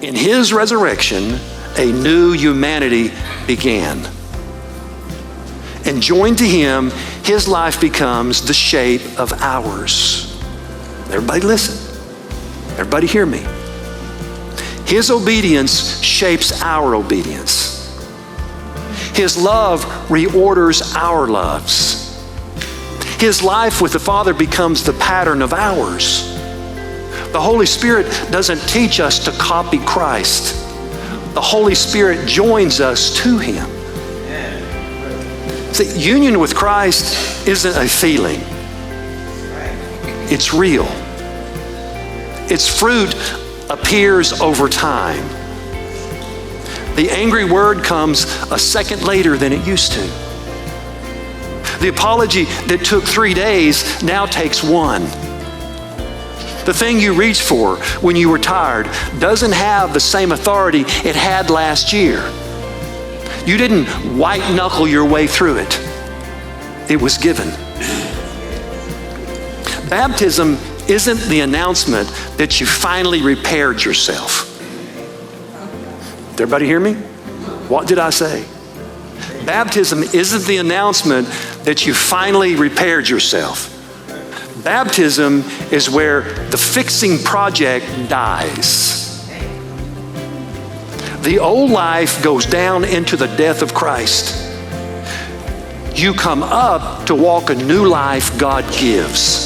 In his resurrection, a new humanity began. And joined to him, his life becomes the shape of ours. Everybody listen. Everybody hear me. His obedience shapes our obedience. His love reorders our loves. His life with the Father becomes the pattern of ours. The Holy Spirit doesn't teach us to copy Christ. The Holy Spirit joins us to him. See, union with Christ isn't a feeling. It's real. Its fruit appears over time. The angry word comes a second later than it used to. The apology that took 3 days now takes 1. The thing you reached for when you were tired doesn't have the same authority it had last year. You didn't white knuckle your way through it. It was given. Baptism isn't the announcement that you finally repaired yourself. Did everybody hear me? What did I say? Baptism isn't the announcement that you finally repaired yourself. Baptism is where the fixing project dies. The old life goes down into the death of Christ. You come up to walk a new life God gives.